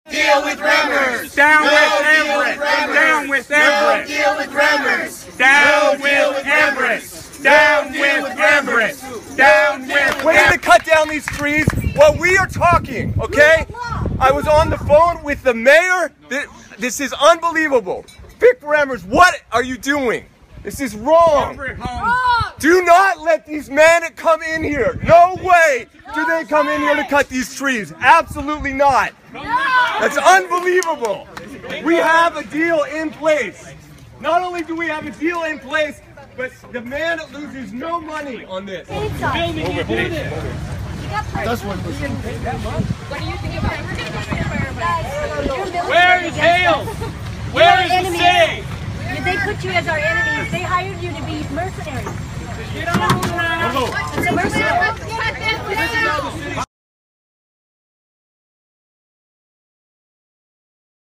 Deal with Remmers! Down with Everett! Down with Everett! Deal with Remmers! Down with Everett! Down with Everett! Down with We need to cut down these trees while we are talking, okay? I was on the phone with the mayor. This is unbelievable. Vic Remmers, what are you doing? This is wrong. Do not let these men come in here. No way do they come in here to cut these trees. Absolutely not. That's unbelievable. We have a deal in place. Not only do we have a deal in place, but the man loses no money on this. What do you think about it? Where is Hale? Where is the save? They put you as our enemies. They hired you to be mercenaries. It's a mercenary.